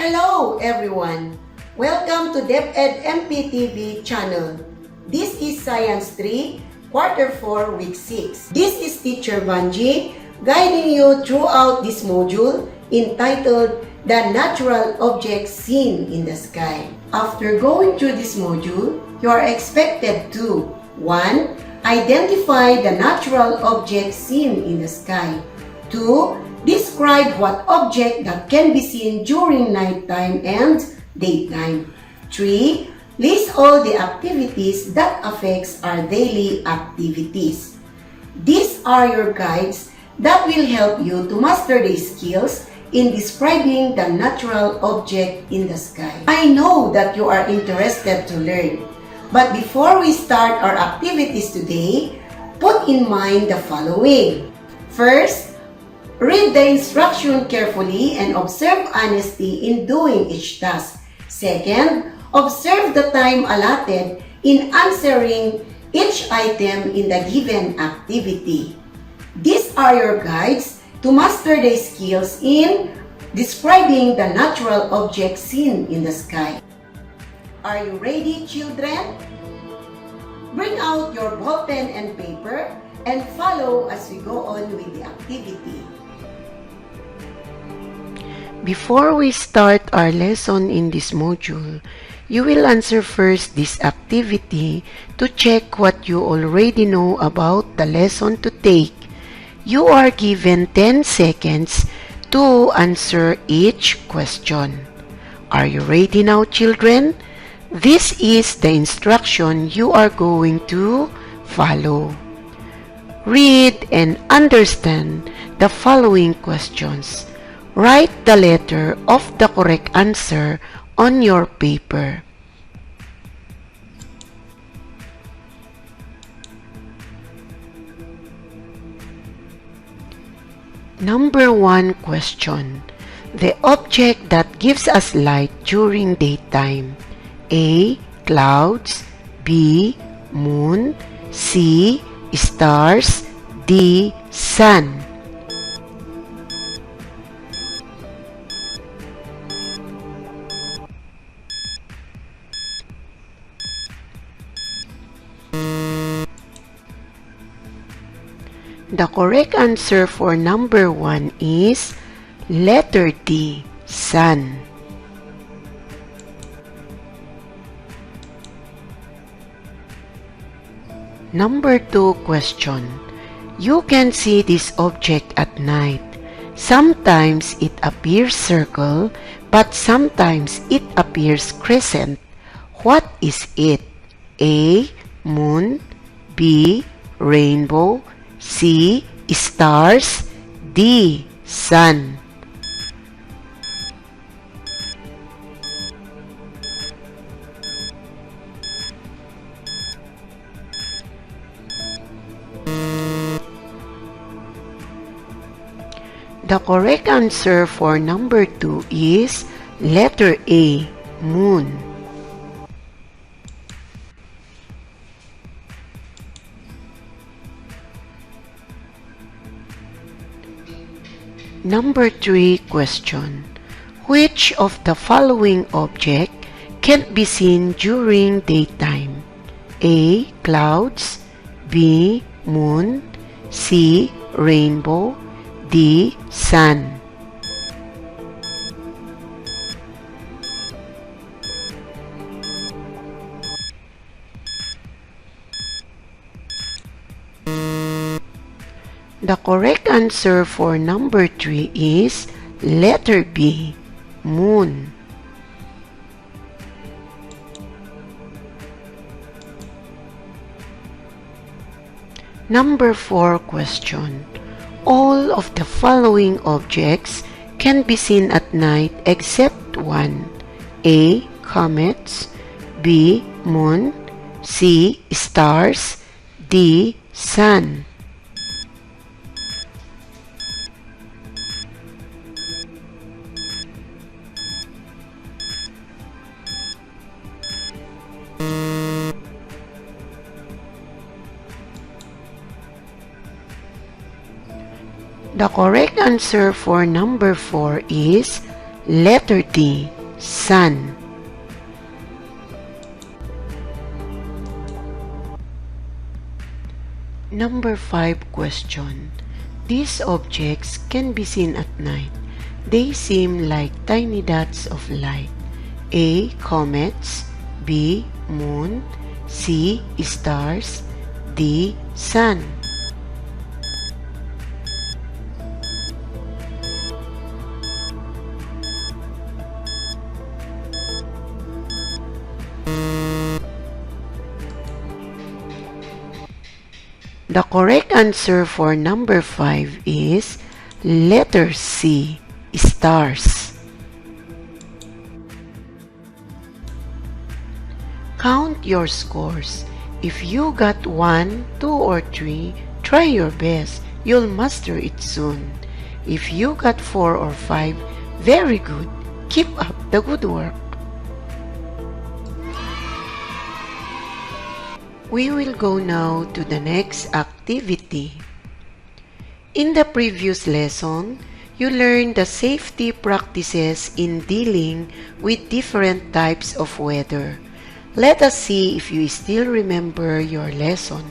Hello everyone! Welcome to DepEd MPTV channel. This is Science 3, Quarter 4, Week 6. This is Teacher Evangeline guiding you throughout this module entitled The Natural Objects Seen in the Sky. After going through this module, you are expected to 1. Identify the natural objects seen in the sky. 2. Describe what object that can be seen during nighttime and daytime. 3. List all the activities that affects our daily activities. These are your guides that will help you to master the skills in describing the natural object in the sky. I know that you are interested to learn, but before we start our activities today, put in mind the following. First, read the instruction carefully and observe honesty in doing each task. Second, observe the time allotted in answering each item in the given activity. These are your guides to master the skills in describing the natural objects seen in the sky. Are you ready, children? Bring out your ballpen and paper and follow as we go on with the activity. Before we start our lesson in this module, you will answer first this activity to check what you already know about the lesson to take. You are given 10 seconds to answer each question. Are you ready now, children? This is the instruction you are going to follow. Read and understand the following questions. Write the letter of the correct answer on your paper. Number 1 question. The object that gives us light during daytime. A. Clouds. B. Moon. C. Stars. D. Sun. The correct answer for number 1 is letter D, sun. Number 2 question. You can see this object at night. Sometimes it appears circle, but sometimes it appears crescent. What is it? A. Moon. B. Rainbow. C. Stars. D. Sun. The correct answer for number 2 is letter A, moon. Number 3 question. Which of the following object can't be seen during daytime? A. Clouds. B. Moon. C. Rainbow. D. Sun. The correct answer for number 3 is letter B, moon. Number 4 question. All of the following objects can be seen at night except one. A. Comets. B. Moon. C. Stars. D. Sun. The correct answer for number 4 is Letter D. Sun. Number 5 question. These objects can be seen at night. They seem like tiny dots of light. A. Comets. B. Moon. C. Stars. D. Sun. The correct answer for number 5 is letter C, stars. Count your scores. If you got 1, 2, or 3, try your best. You'll master it soon. If you got 4 or 5, very good. Keep up the good work. We will go now to the next activity. In the previous lesson, you learned the safety practices in dealing with different types of weather. Let us see if you still remember your lesson.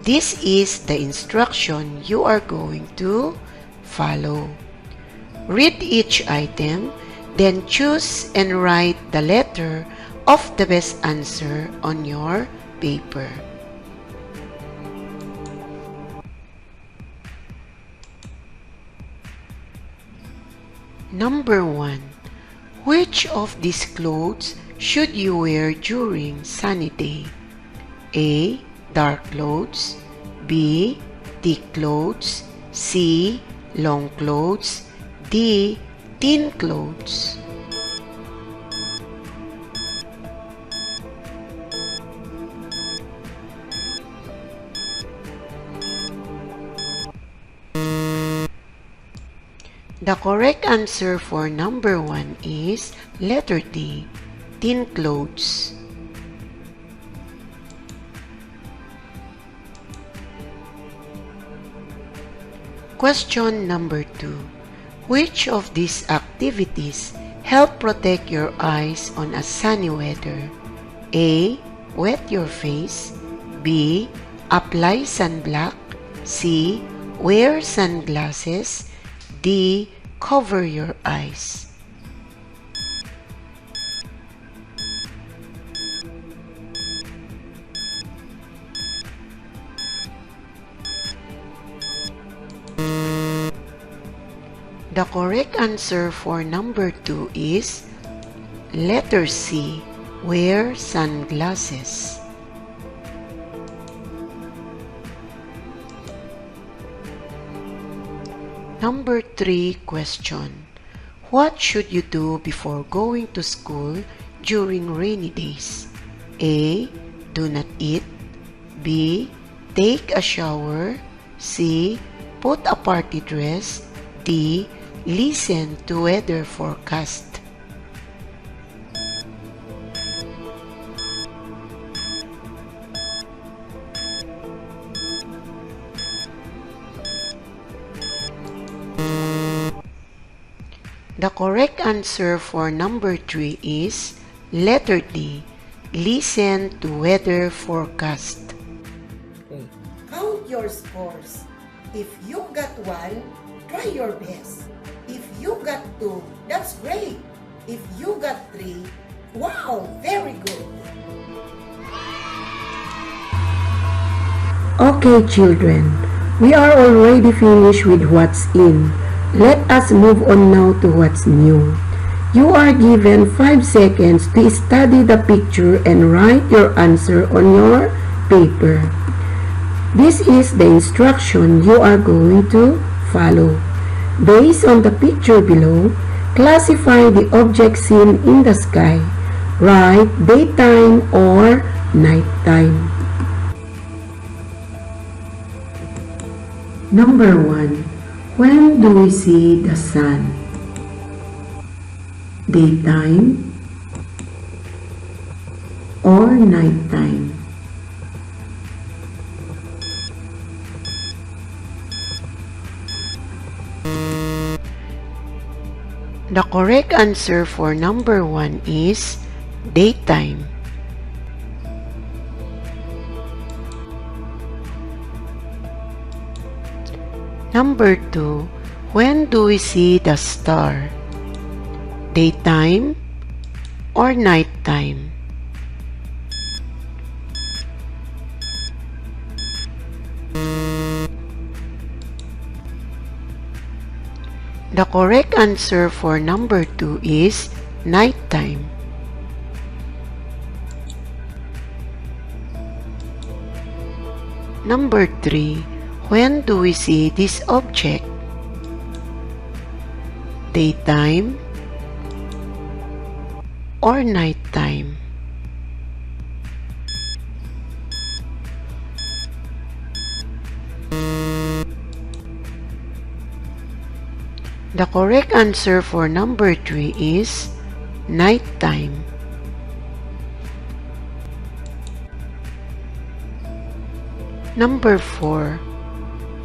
This is the instruction you are going to follow. Read each item, then choose and write the letter of the best answer on your paper. Number 1. Which of these clothes should you wear during sunny day? A. Dark clothes. B. Thick clothes. C. Long clothes. D. Thin clothes. The correct answer for number 1 is letter D, thin clothes. Question number 2. Which of these activities help protect your eyes on a sunny weather? A. Wet your face. B. Apply sunblock. C. Wear sunglasses. D. Cover your eyes. The correct answer for number 2 is letter C. Wear sunglasses. Number 3 question. What should you do before going to school during rainy days? A. Do not eat. B. Take a shower. C. Put a party dress. D. Listen to weather forecast. The correct answer for number 3 is letter D. Listen to weather forecast. Okay. Count your scores. If you got 1, try your best. If you got 2, that's great. If you got 3, wow, very good. Okay, children, we are already finished with what's in. Let us move on now to what's new. You are given 5 seconds to study the picture and write your answer on your paper. This is the instruction you are going to follow. Based on the picture below, classify the objects seen in the sky. Write daytime or nighttime. Number 1. When do we see the sun? Daytime or nighttime? The correct answer for number 1 is daytime. Number 2, when do we see the star? Daytime or nighttime? The correct answer for number 2 is nighttime. Number 3, when do we see this object? Daytime or nighttime? The correct answer for number 3 is nighttime. Number 4,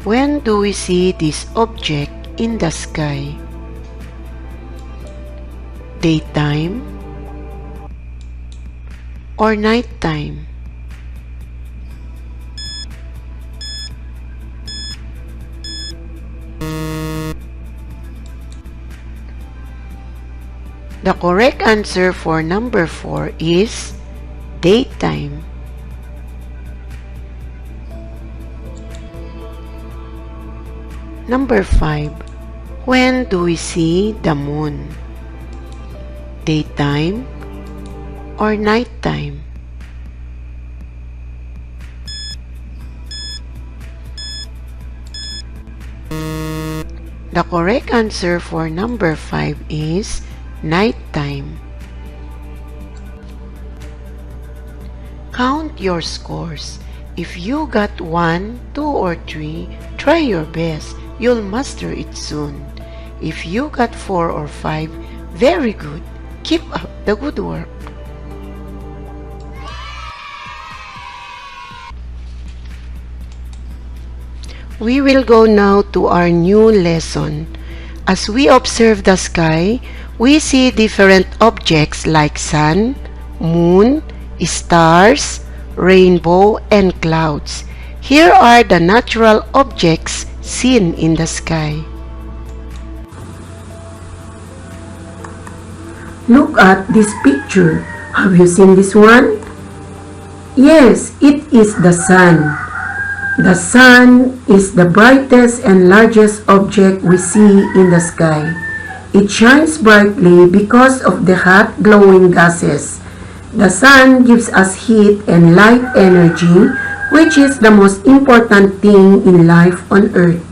when do we see this object in the sky? Daytime or nighttime? The correct answer for number 4 is daytime. Number 5, when do we see the moon? Daytime or nighttime? The correct answer for number 5 is nighttime. Count your scores. If you got 1, 2, or 3, try your best. You'll master it soon. If you got 4 or 5, very good. Keep up the good work. We will go now to our new lesson. As we observe the sky, we see different objects like sun, moon, stars, rainbow, and clouds. Here are the natural objects seen in the sky. Look at this picture. Have you seen this one? Yes, it is the sun. The sun is the brightest and largest object we see in the sky. It shines brightly because of the hot glowing gases. The sun gives us heat and light energy, which is the most important thing in life on Earth.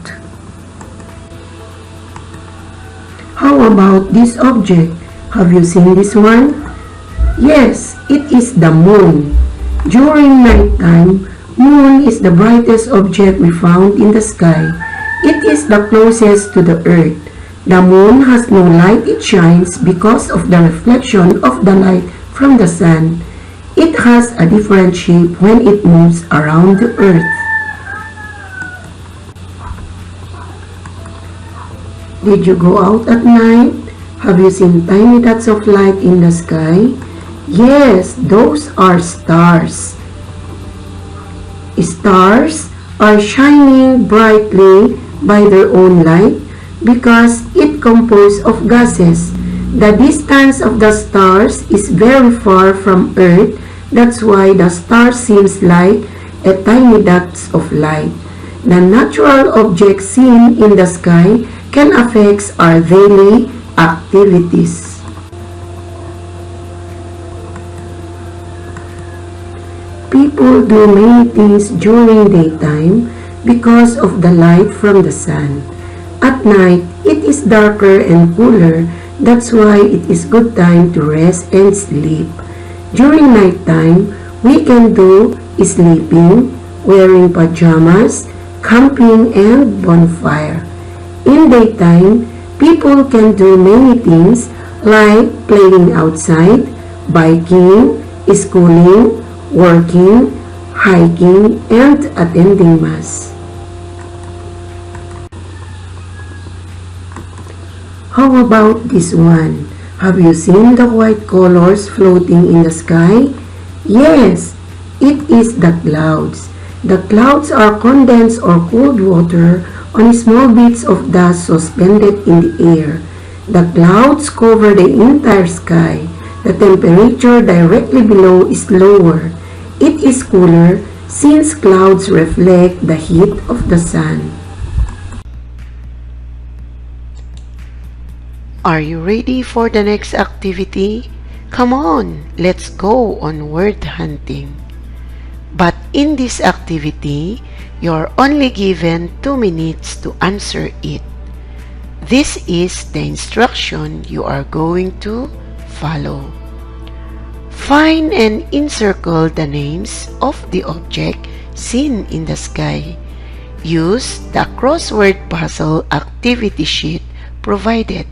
How about this object? Have you seen this one? Yes, it is the moon. During nighttime, moon is the brightest object we found in the sky. It is the closest to the Earth. The moon has no light it shines because of the reflection of the light from the sun. It has a different shape when it moves around the Earth. Did you go out at night? Have you seen tiny dots of light in the sky? Yes, those are stars. Stars are shining brightly by their own light because it composed of gases. The distance of the stars is very far from Earth. That's why the star seems like a tiny dots of light. The natural objects seen in the sky can affect our daily activities. People do many things during daytime because of the light from the sun. At night, it is darker and cooler. That's why it is good time to rest and sleep. During nighttime, we can do sleeping, wearing pajamas, camping, and bonfire. In daytime, people can do many things like playing outside, biking, schooling, working, hiking, and attending Mass. How about this one? Have you seen the white colors floating in the sky? Yes, it is the clouds. The clouds are condensed or cooled water on small bits of dust suspended in the air. The clouds cover the entire sky. The temperature directly below is lower. It is cooler since clouds reflect the heat of the sun. Are you ready for the next activity? Come on, let's go on word hunting. But in this activity, you're only given 2 minutes to answer it. This is the instruction you are going to follow. Find and encircle the names of the object seen in the sky. Use the crossword puzzle activity sheet provided.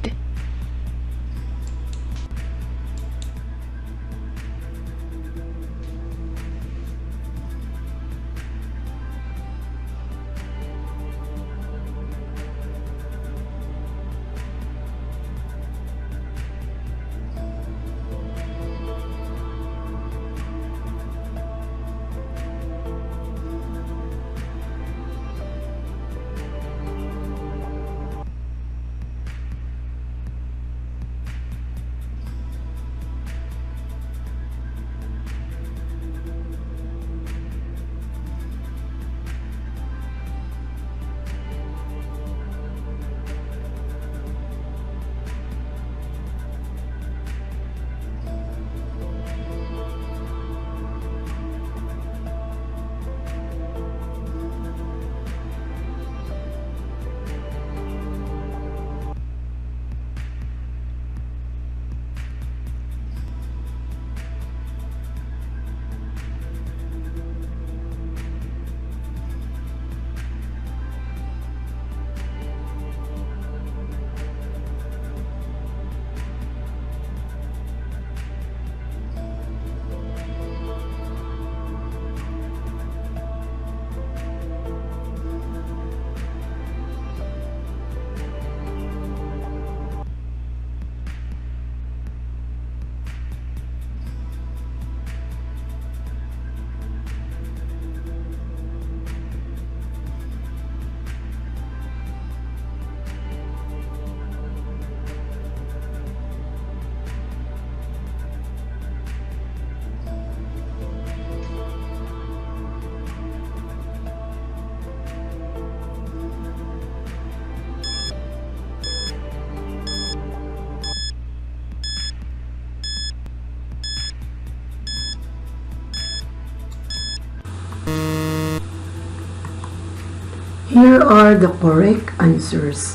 Here are the correct answers.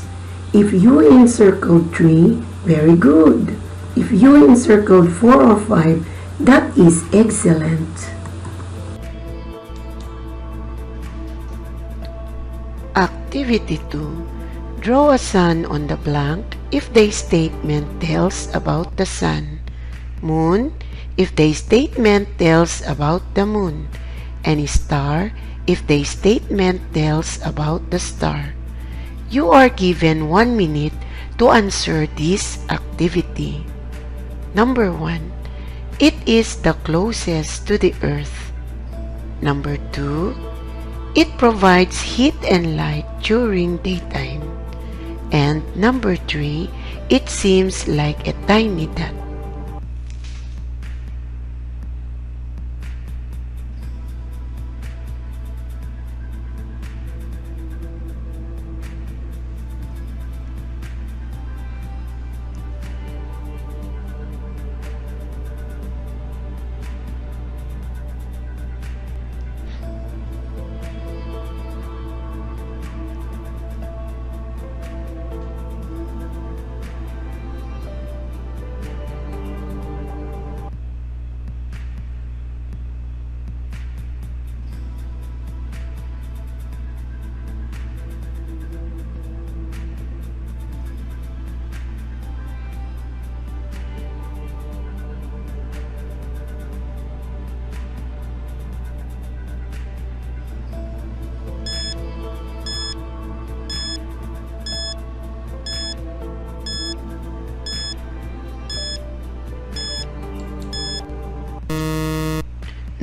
If you encircled 3, very good. If you encircled 4 or 5, that is excellent. Activity 2. Draw a sun on the blank if the statement tells about the sun. Moon if the statement tells about the moon. And star if the statement tells about the star. You are given 1 minute to answer this activity. Number 1. It is the closest to the earth. Number 2. It provides heat and light during daytime. And number 3. It seems like a tiny dot.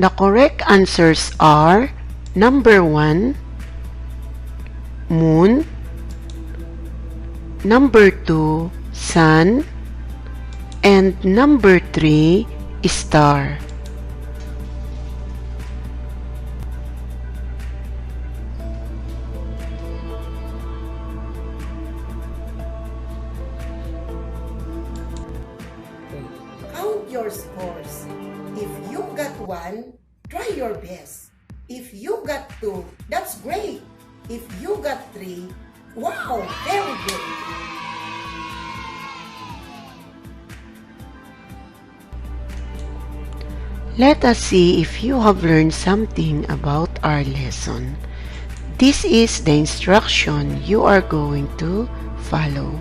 The correct answers are number 1, moon, number 2, sun, and number 3, star. Count your scores. If you got 1, try your best. If you got 2, that's great. If you got 3, wow, very good. Let us see if you have learned something about our lesson. This is the instruction you are going to follow.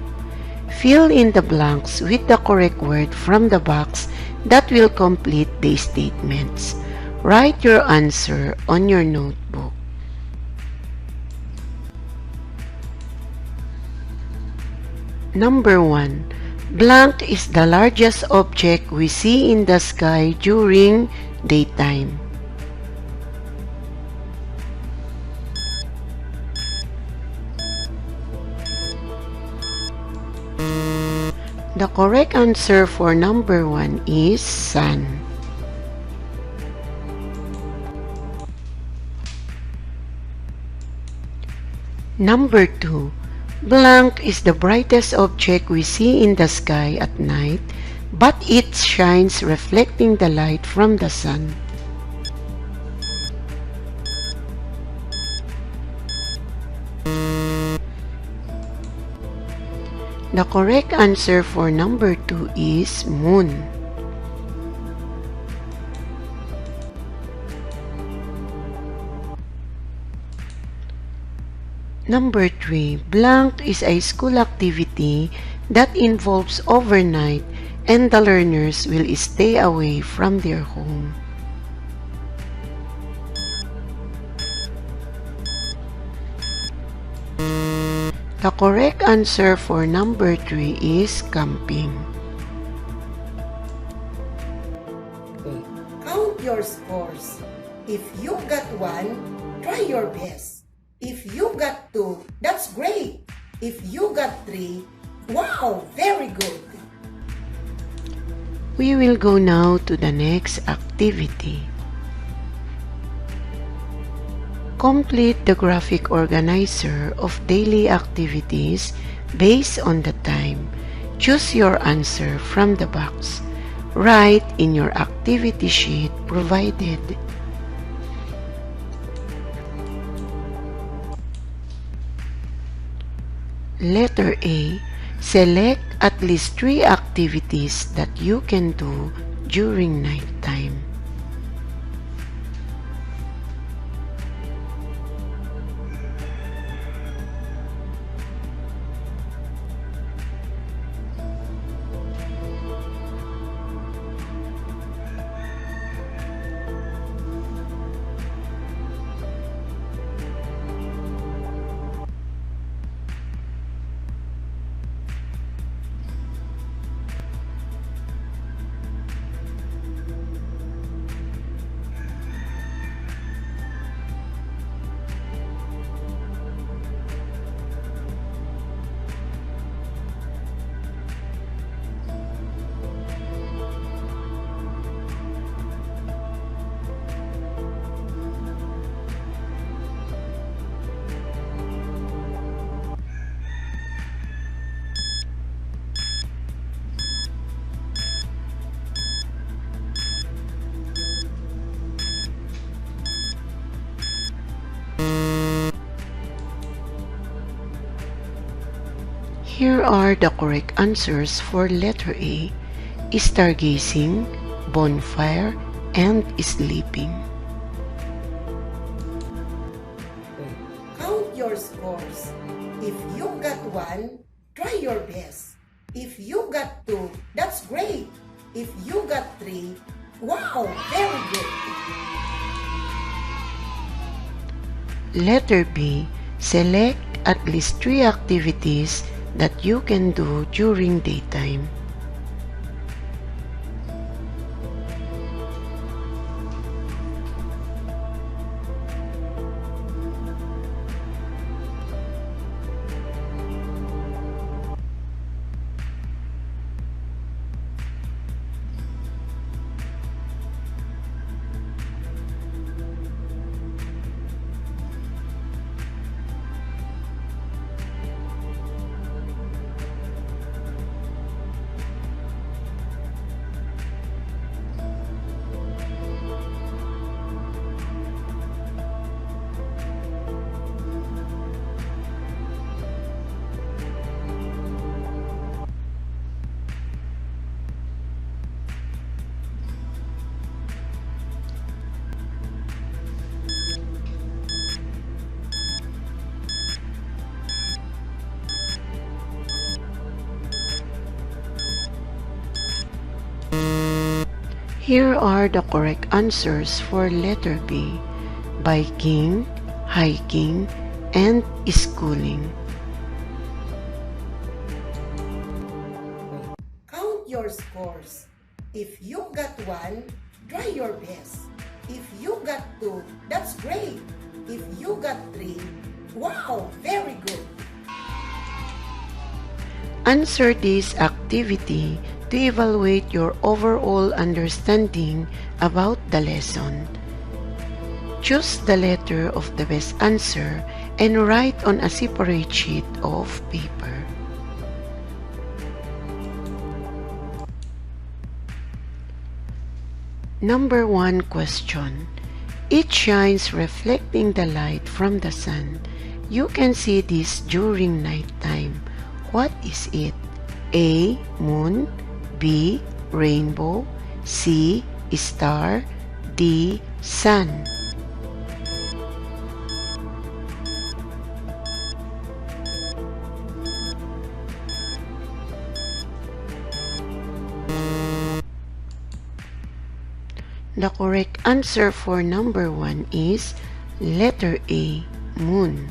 Fill in the blanks with the correct word from the box that will complete the statements. Write your answer on your notebook. Number 1. Blank is the largest object we see in the sky during daytime. The correct answer for number 1 is sun. Number 2. Blank is the brightest object we see in the sky at night, but it shines reflecting the light from the sun. The correct answer for number 2 is moon. Number 3. Blank is a school activity that involves overnight and the learners will stay away from their home. The correct answer for number 3 is camping. Count your scores. If you got 1, try your best. If you got 2, that's great. If you got 3, wow, very good. We will go now to the next activity. Complete the graphic organizer of daily activities based on the time. Choose your answer from the box. Write in your activity sheet provided. Letter A. Select at least 3 activities that you can do during night time. Here are the correct answers for letter A: stargazing, bonfire, and sleeping. Count your scores. If you got 1, try your best. If you got 2, that's great. If you got 3, wow, very good. Letter B. Select at least 3 activities that you can do during daytime. Here are the correct answers for letter B: biking, hiking, and schooling. Count your scores. If you got 1, try your best. If you got 2, that's great. If you got 3, wow, very good. Answer this activity to evaluate your overall understanding about the lesson. Choose the letter of the best answer and write on a separate sheet of paper. Number 1 question. It shines reflecting the light from the sun. You can see this during nighttime. What is it? A. Moon. B. Rainbow. C. Star. D. Sun. The correct answer for number 1 is letter A, moon.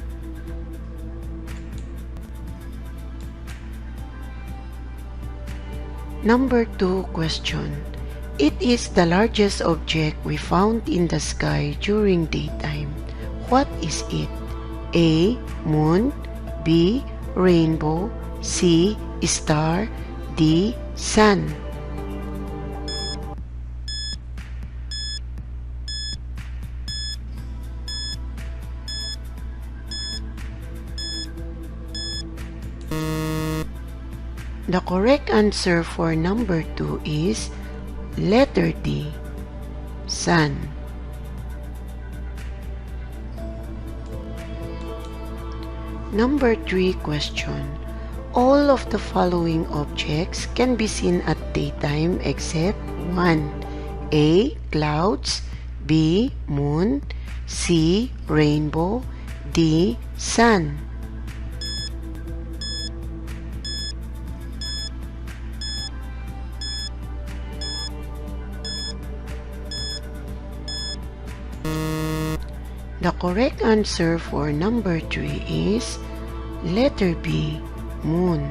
Number 2 question. It is the largest object we found in the sky during daytime. What is it? A. Moon. B. Rainbow. C. Star. D. Sun. The correct answer for number 2 is letter D, sun. Number 3 question. All of the following objects can be seen at daytime except 1. A. Clouds. B. Moon. C. Rainbow. D. Sun. The correct answer for number 3 is letter B, moon.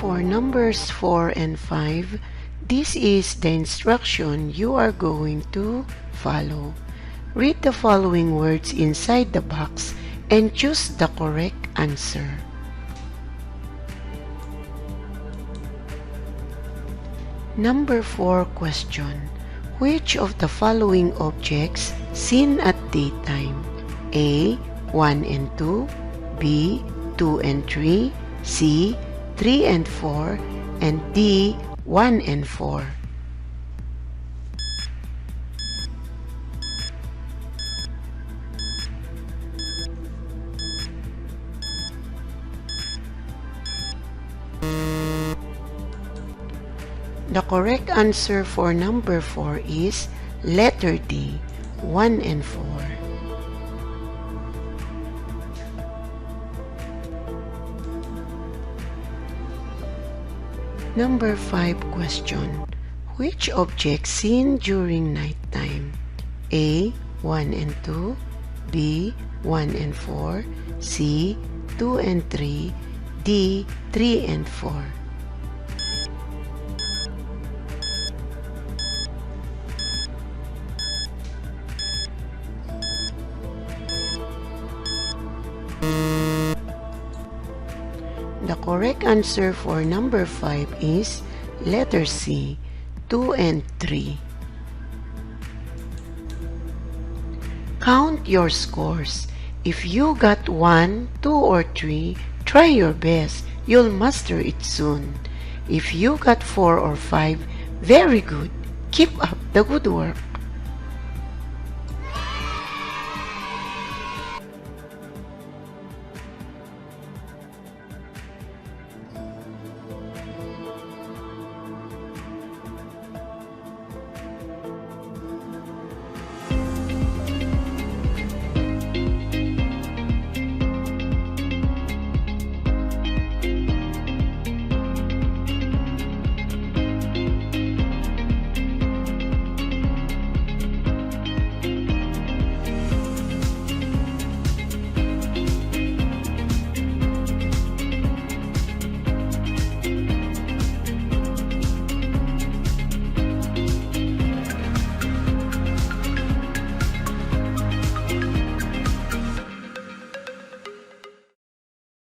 For numbers 4 and 5, this is the instruction you are going to follow. Read the following words inside the box and choose the correct answer. Number 4 question. Which of the following objects seen at daytime? A. 1 and 2. B. 2 and 3. C. 3 and 4. And D. 1 and 4. The correct answer for number 4 is letter D, 1 and 4. Number 5 question. Which object seen during nighttime? A. 1 and 2. B. 1 and 4. C. 2 and 3. D. 3 and 4. The correct answer for number 5 is letter C, 2 and 3. Count your scores. If you got 1, 2, or 3, try your best. You'll master it soon. If you got 4 or 5, very good. Keep up the good work.